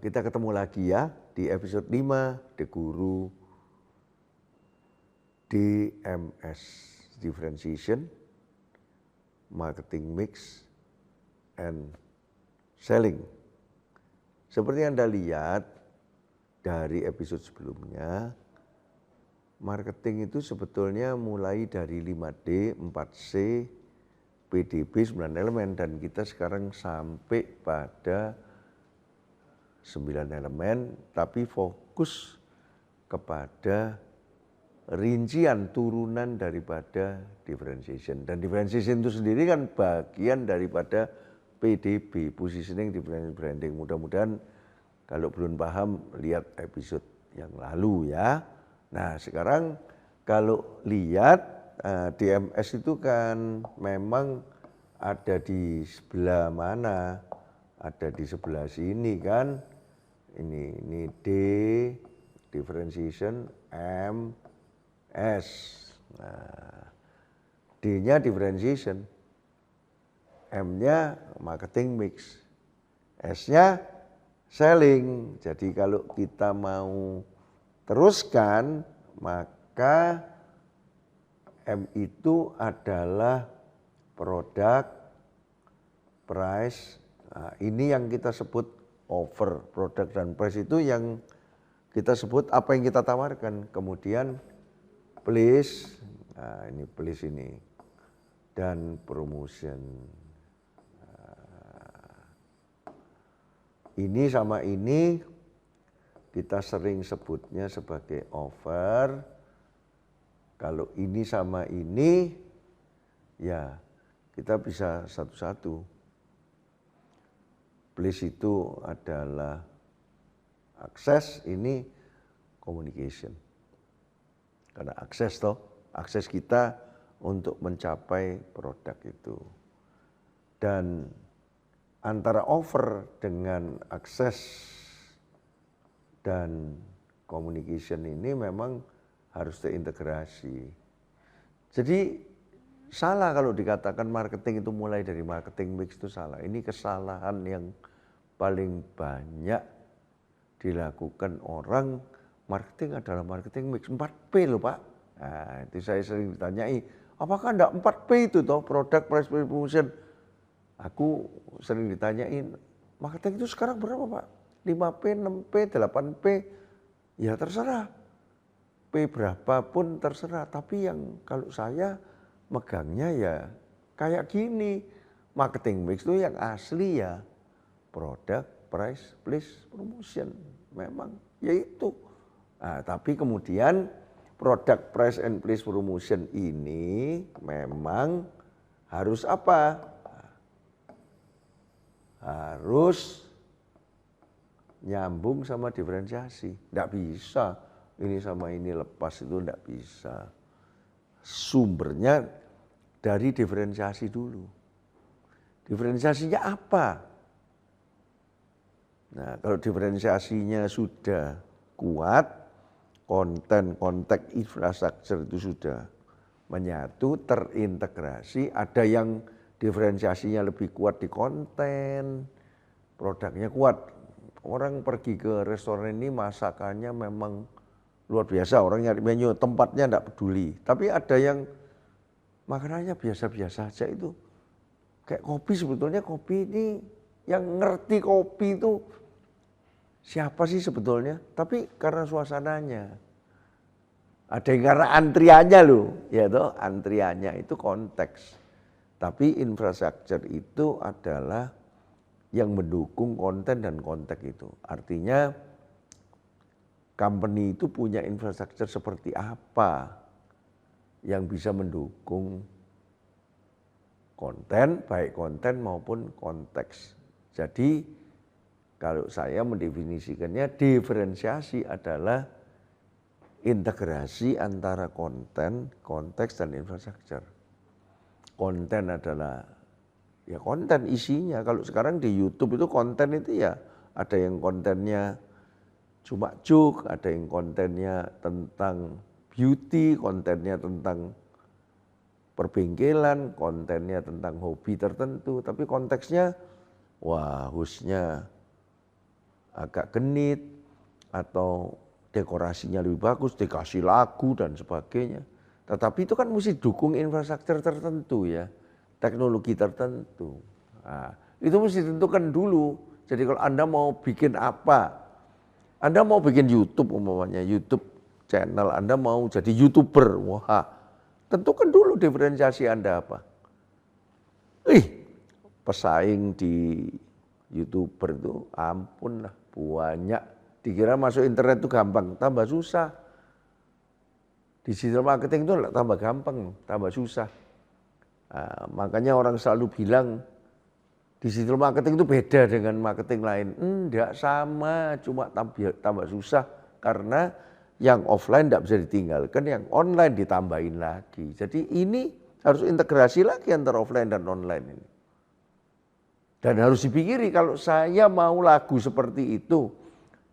kita ketemu lagi ya di episode 5 The Guru DMS, Differentiation, Marketing Mix, and Selling. Seperti Anda lihat dari episode sebelumnya, marketing itu sebetulnya mulai dari 5D, 4C, PDB, 9 elemen, dan kita sekarang sampai pada 9 elemen, tapi fokus kepada rincian turunan daripada differentiation. Dan differentiation itu sendiri kan bagian daripada PDB, positioning, differentiation, branding. Mudah-mudahan kalau belum paham lihat episode yang lalu ya. Nah sekarang kalau lihat DMS itu kan memang ada di sebelah mana? Ada di sebelah sini kan, ini D, differentiation, M, S. Nah, D-nya differentiation, M-nya marketing mix, S-nya selling. Jadi kalau kita mau teruskan, maka M itu adalah produk, price. Nah, ini yang kita sebut offer, produk dan price itu yang kita sebut apa yang kita tawarkan. Kemudian place, nah ini place ini, dan promotion. Ini sama ini kita sering sebutnya sebagai offer. Kalau ini sama ini, ya kita bisa satu-satu. Place itu adalah akses, ini communication. Karena akses akses kita untuk mencapai produk itu. Dan antara offer dengan akses dan communication ini memang harus terintegrasi. Jadi salah kalau dikatakan marketing itu mulai dari marketing mix, itu salah. Ini kesalahan yang paling banyak dilakukan orang. Marketing adalah marketing mix, 4P loh Pak. Nah, itu saya sering ditanyai, apakah enggak 4P itu toh, product, price, promotion? Aku sering ditanyain, marketing itu sekarang berapa Pak? 5P, 6P, 8P, ya terserah. P berapapun terserah, tapi yang kalau saya megangnya ya kayak gini. Marketing mix itu yang asli ya produk, price, place, promotion. Memang yaitu. Nah, tapi kemudian produk, price, and place, promotion ini memang harus apa? Harus nyambung sama diferensiasi. Nggak bisa ini sama ini lepas, itu nggak bisa. Sumbernya dari diferensiasi dulu. Diferensiasinya apa? Nah, kalau diferensiasinya sudah kuat, konten, konteks, infrastruktur itu sudah menyatu, terintegrasi. Ada yang diferensiasinya lebih kuat di konten, produknya kuat. Orang pergi ke restoran ini masakannya memang luar biasa, orang nyari menu, tempatnya enggak peduli. Tapi ada yang makanannya biasa-biasa aja itu. Kayak kopi, sebetulnya kopi ini yang ngerti kopi itu siapa sih sebetulnya? Tapi karena suasananya. Ada yang karena antriannya loh, ya toh, antriannya itu konteks. Tapi infrastruktur itu adalah yang mendukung konten dan konteks itu. Artinya company itu punya infrastruktur seperti apa yang bisa mendukung konten, baik konten maupun konteks. Jadi kalau saya mendefinisikannya, diferensiasi adalah integrasi antara konten, konteks, dan infrastruktur. Konten adalah ya konten isinya. Kalau sekarang di YouTube itu konten itu ya ada yang kontennya cuma joke, ada yang kontennya tentang beauty, kontennya tentang perbengkelan, kontennya tentang hobi tertentu, tapi konteksnya wah hostnya agak genit, atau dekorasinya lebih bagus, dikasih lagu dan sebagainya. Tetapi itu kan mesti dukung infrastruktur tertentu ya, teknologi tertentu. Nah, itu mesti ditentukan dulu. Jadi kalau Anda mau bikin apa, Anda mau bikin YouTube umpamanya, YouTube channel, Anda mau jadi YouTuber, wah, tentukan dulu diferensiasi Anda apa. Pesaing di YouTuber itu ampun lah, banyak. Dikira masuk internet itu gampang, tambah susah. Digital marketing itu tambah gampang, tambah susah. Nah, makanya orang selalu bilang digital marketing itu beda dengan marketing lain. Enggak sama, cuma tambah susah. Karena yang offline tidak bisa ditinggalkan, yang online ditambahin lagi. Jadi ini harus integrasi lagi antara offline dan online ini. Dan harus dipikiri kalau saya mau lagu seperti itu,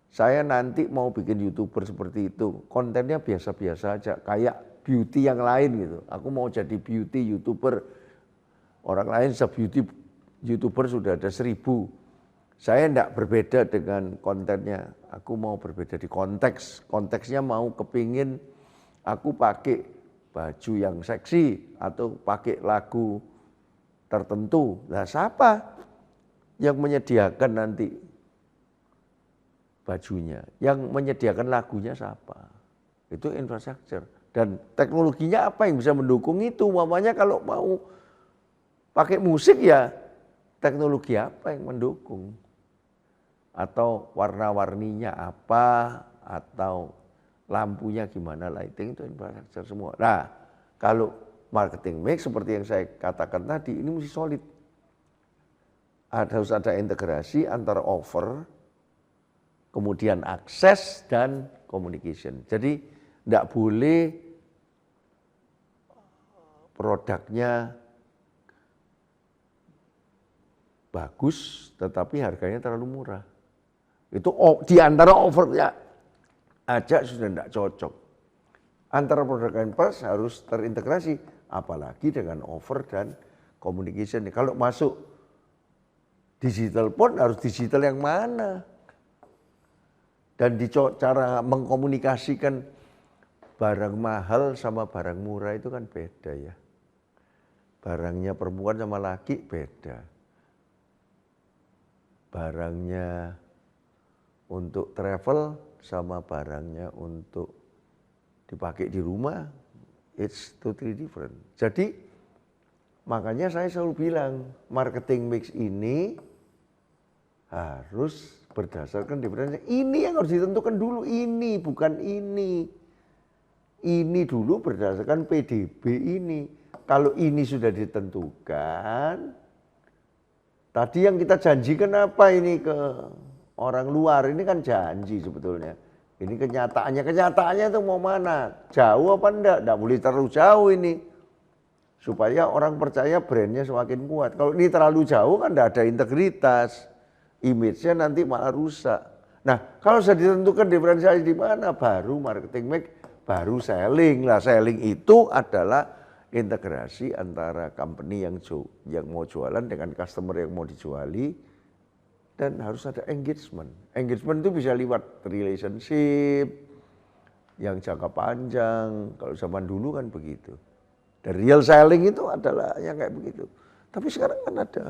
saya nanti mau bikin YouTuber seperti itu, kontennya biasa-biasa aja, kayak beauty yang lain gitu. Aku mau jadi beauty YouTuber, orang lain se-beauty YouTuber sudah ada 1000. Saya tidak berbeda dengan kontennya, aku mau berbeda di konteks. Konteksnya mau kepingin aku pakai baju yang seksi atau pakai lagu tertentu. Nah siapa yang menyediakan nanti bajunya, yang menyediakan lagunya siapa? Itu infrastruktur. Dan teknologinya apa yang bisa mendukung itu? Umpamanya kalau mau pakai musik ya teknologi apa yang mendukung? Atau warna-warninya apa? Atau lampunya gimana, lighting, itu infrastruktur semua. Nah, kalau marketing mix seperti yang saya katakan tadi, ini mesti solid. Harus ada integrasi antara offer, kemudian akses dan communication. Jadi tidak boleh produknya bagus tetapi harganya terlalu murah. Itu di antara offernya aja sudah tidak cocok. Antara produk dan price harus terintegrasi, apalagi dengan offer dan communication. Kalau masuk digital pun harus digital yang mana? Dan cara mengkomunikasikan barang mahal sama barang murah itu kan beda ya. Barangnya perempuan sama laki beda. Barangnya untuk travel sama barangnya untuk dipakai di rumah, it's totally different. Jadi makanya saya selalu bilang marketing mix ini harus berdasarkan diferensiasi. Ini yang harus ditentukan dulu, ini bukan ini. Ini dulu berdasarkan PDB ini. Kalau ini sudah ditentukan, tadi yang kita janjikan apa ini ke orang luar, ini kan janji sebetulnya. Ini kenyataannya itu mau mana? Jauh apa enggak? Enggak boleh terlalu jauh ini. Supaya orang percaya brandnya semakin kuat. Kalau ini terlalu jauh kan enggak ada integritas. Image-nya nanti malah rusak. Nah, kalau sudah ditentukan diferensiasi di mana, baru marketing mix, baru selling. Lah, selling itu adalah integrasi antara company yang mau jualan dengan customer yang mau dijuali, dan harus ada engagement. Engagement itu bisa lewat relationship yang jangka panjang. Kalau zaman dulu kan begitu. Dan real selling itu adalah yang kayak begitu. Tapi sekarang kan ada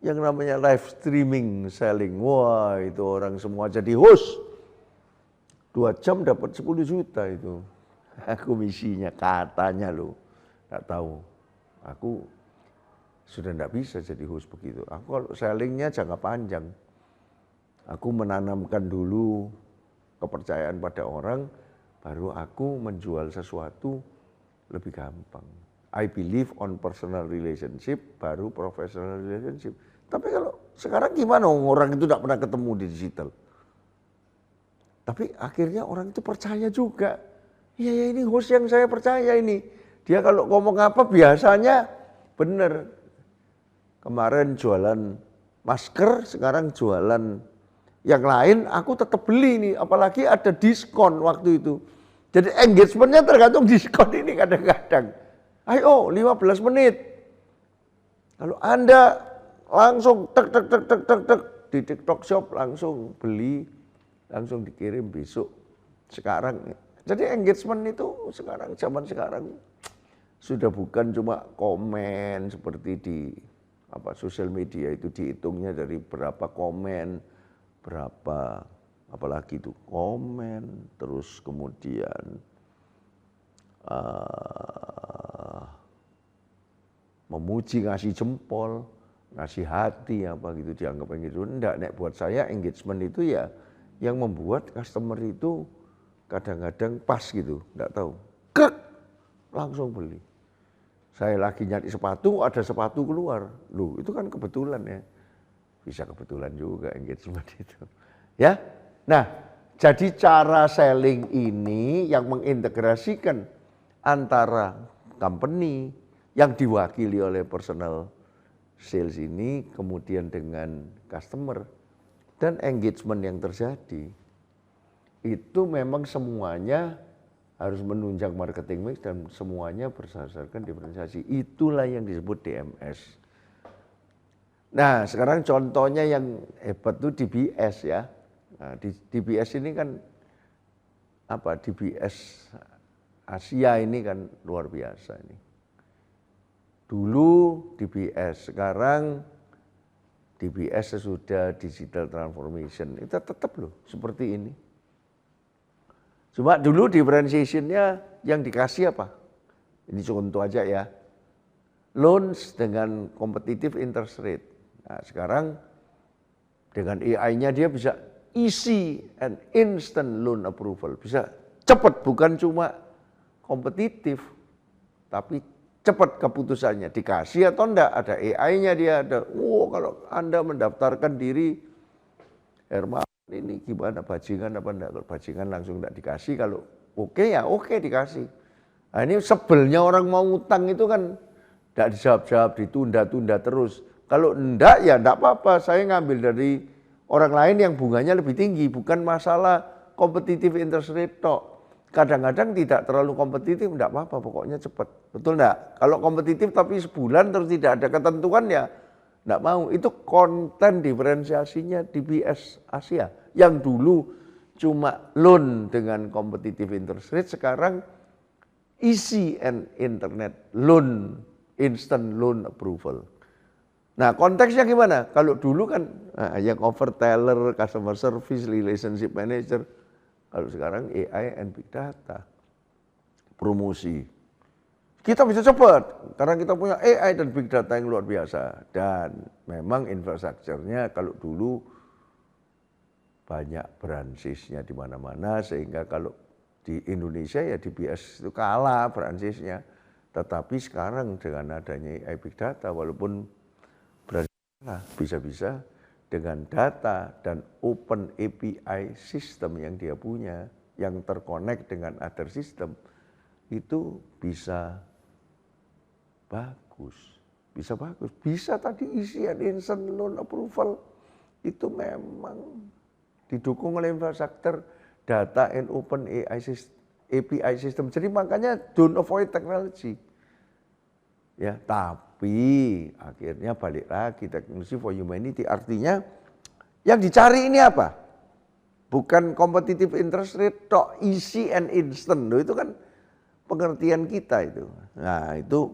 yang namanya live streaming selling. Wah, itu orang semua jadi host. 2 jam dapat 10 juta itu. Komisinya katanya loh. Nggak tahu. Aku sudah enggak bisa jadi host begitu. Aku kalau sellingnya jangka panjang. Aku menanamkan dulu kepercayaan pada orang, baru aku menjual sesuatu lebih gampang. I believe on personal relationship, baru professional relationship. Tapi kalau sekarang gimana orang itu tidak pernah ketemu di digital. Tapi akhirnya orang itu percaya juga. Iya ya, ini host yang saya percaya ini. Dia kalau ngomong apa biasanya benar. Kemarin jualan masker, sekarang jualan yang lain, aku tetap beli nih. Apalagi ada diskon waktu itu. Jadi engagementnya tergantung diskon ini kadang-kadang. Ayo 15 menit. Kalau Anda langsung tek di TikTok Shop langsung beli, langsung dikirim besok. Sekarang, jadi engagement itu sekarang, zaman sekarang sudah bukan cuma komen seperti di sosial media itu dihitungnya dari berapa komen, berapa apalagi itu komen, terus kemudian memuji, ngasih jempol, ngasih hati apa gitu dianggap engagement. Enggak, nek buat saya engagement itu ya yang membuat customer itu kadang-kadang pas gitu, enggak tahu. Krek, langsung beli. Saya lagi nyari sepatu, ada sepatu keluar. Loh, itu kan kebetulan ya. Bisa kebetulan juga engagement itu. Ya. Nah, jadi cara selling ini yang mengintegrasikan antara company yang diwakili oleh personal sales ini kemudian dengan customer dan engagement yang terjadi itu memang semuanya harus menunjang marketing mix dan semuanya berdasarkan diferensiasi. Itulah yang disebut DMS. Nah, sekarang contohnya yang hebat itu DBS ya. Nah, di DBS ini kan DBS Asia ini kan luar biasa ini. Dulu DBS, sekarang DBS sesudah digital transformation, itu tetap loh seperti ini. Cuma dulu differentiation-nya yang dikasih apa? Ini contoh aja ya. Loans dengan competitive interest rate. Nah, sekarang dengan AI-nya dia bisa easy and instant loan approval. Bisa cepat, bukan cuma kompetitif, tapi cepat keputusannya. Dikasih atau enggak, ada AI-nya dia, ada, kalau Anda mendaftarkan diri, Herman ini gimana, bajingan apa enggak, kalau bajingan langsung enggak dikasih, kalau oke ya oke dikasih. Nah ini sebelnya orang mau ngutang itu kan enggak dijawab-jawab, ditunda-tunda terus. Kalau enggak ya enggak apa-apa, saya ngambil dari orang lain yang bunganya lebih tinggi, bukan masalah competitive interest rate tok. Kadang-kadang tidak terlalu kompetitif, enggak apa-apa, pokoknya cepat. Betul enggak? Kalau kompetitif tapi sebulan terus tidak ada ketentuan ya enggak mau. Itu konten diferensiasinya DBS Asia. Yang dulu cuma loan dengan competitive interest rate, sekarang easy and internet loan, instant loan approval. Nah konteksnya gimana? Kalau dulu kan yang over teller, customer service, relationship manager. Kalau sekarang AI and big data, promosi. Kita bisa cepat karena kita punya AI dan big data yang luar biasa. Dan memang infrastrukturnya kalau dulu banyak branchesnya di mana-mana sehingga kalau di Indonesia ya DBS itu kalah branchesnya. Tetapi sekarang dengan adanya AI big data walaupun bisa-bisa dengan data dan open API system yang dia punya, yang terkonek dengan other system, itu bisa bagus. Bisa tadi isi instant loan approval, itu memang didukung oleh infrastruktur data and open API system. Jadi makanya don't avoid technology. Ya, tapi akhirnya balik lagi technology for humanity, artinya yang dicari ini apa? Bukan competitive interest rate, tok, easy and instant. Loh, itu kan pengertian kita itu. Nah, itu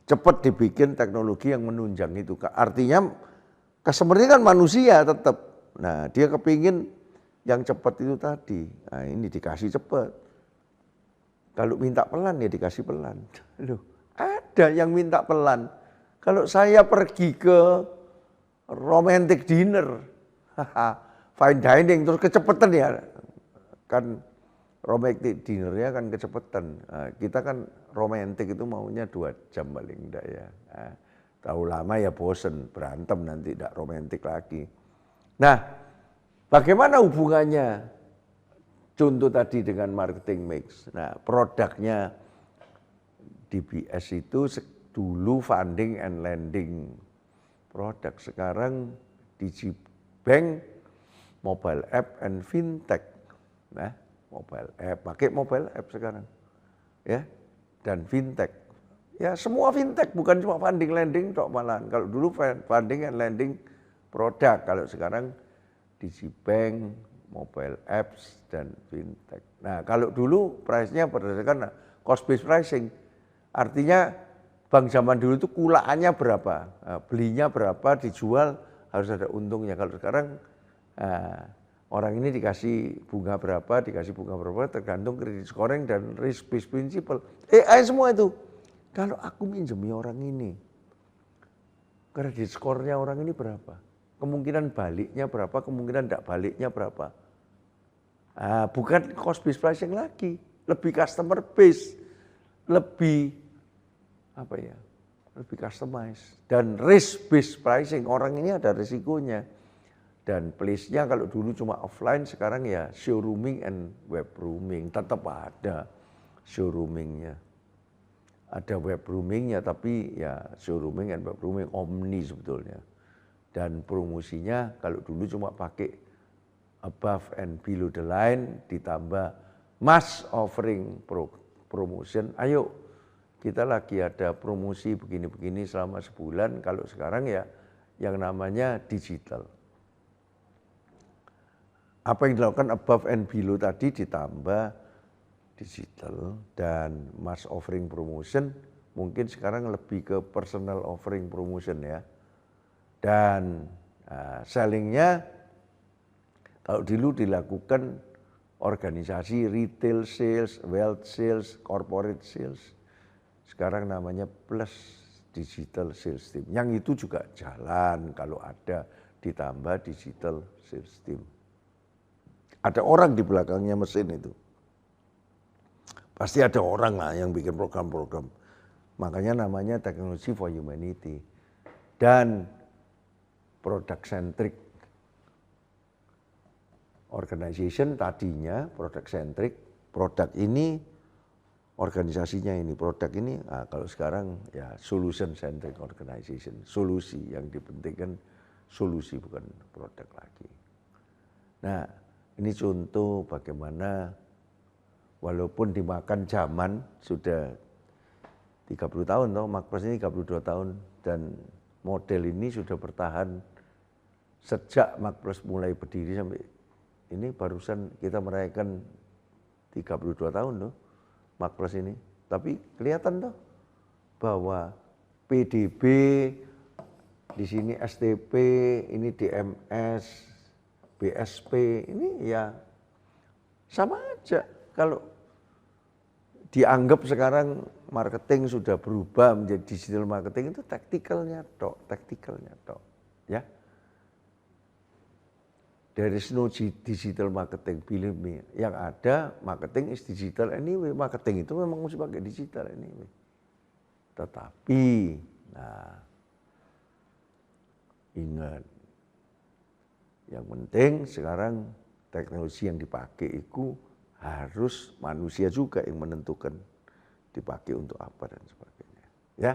cepat dibikin teknologi yang menunjang itu. Artinya customer ini kan manusia tetap. Nah, dia kepingin yang cepat itu tadi. Nah, ini dikasih cepat. Kalau minta pelan ya dikasih pelan. Loh, ada yang minta pelan. Kalau saya pergi ke romantic dinner, fine dining terus kecepatan ya, kan romantic dinnernya kan kecepatan. Nah, kita kan romantic itu maunya 2 jam paling enggak ya. Nah, terlalu lama ya bosen, berantem nanti enggak romantic lagi. Nah, bagaimana hubungannya contoh tadi dengan marketing mix? Nah, produknya DBS itu dulu funding and lending produk, sekarang Digibank mobile app and fintech. Nah, mobile app, pakai mobile app sekarang. Ya, dan fintech. Ya, semua fintech bukan cuma funding lending tok malahan. Kalau dulu funding and lending produk. Kalau sekarang digibank, mobile apps, dan fintech. Nah kalau dulu price-nya berdasarkan cost based pricing. Artinya bank zaman dulu itu kulaannya berapa, belinya berapa, dijual harus ada untungnya. Kalau sekarang orang ini dikasih bunga berapa tergantung kredit scoring dan risk based principle. Semua itu. Kalau aku minjemi orang ini, kredit skornya orang ini berapa? Kemungkinan baliknya berapa, kemungkinan tidak baliknya berapa. Bukan cost based pricing lagi, lebih customer base, lebih lebih customize. Dan risk based pricing, orang ini ada risikonya. Dan place-nya kalau dulu cuma offline, sekarang ya showrooming and web rooming, tetap ada showroomingnya. Ada web roomingnya, tapi ya showrooming and web rooming omni sebetulnya. Dan promosinya kalau dulu cuma pakai above and below the line, ditambah mass offering promotion. Ayo kita lagi ada promosi begini-begini selama sebulan. Kalau sekarang ya yang namanya digital. Apa yang dilakukan above and below tadi ditambah digital dan mass offering promotion, mungkin sekarang lebih ke personal offering promotion ya. Dan sellingnya kalau dulu dilakukan organisasi retail sales, wealth sales, corporate sales, sekarang namanya plus digital sales team. Yang itu juga jalan kalau ada ditambah digital sales team. Ada orang di belakangnya mesin itu. Pasti ada orang lah yang bikin program-program. Makanya namanya Technology for Humanity. Dan product centric organization tadinya product centric, produk ini organisasinya ini, produk ini, kalau sekarang ya solution centric organization, solusi yang dipentingkan solusi bukan produk lagi. Nah ini contoh bagaimana walaupun dimakan zaman sudah 30 tahun, Marketplace ini 32 tahun dan model ini sudah bertahan sejak Marketplace mulai berdiri sampai ini barusan kita merayakan 32 tahun Marketplace ini. Tapi kelihatan bahwa PDB, di sini STP, ini DMS, BSP, ini ya sama aja. Kalau dianggap sekarang marketing sudah berubah menjadi digital marketing itu taktikalnya tok, ya. There is no digital marketing, believe me. Yang ada marketing is digital anyway. Marketing itu memang mesti pakai digital anyway. Tetapi, ingat, yang penting sekarang teknologi yang dipakai itu harus manusia juga yang menentukan dipakai untuk apa dan sebagainya. Ya,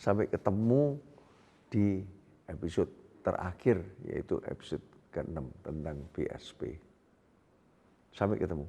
sampai ketemu di episode terakhir yaitu episode ke-6 tentang BSP. Sampai ketemu.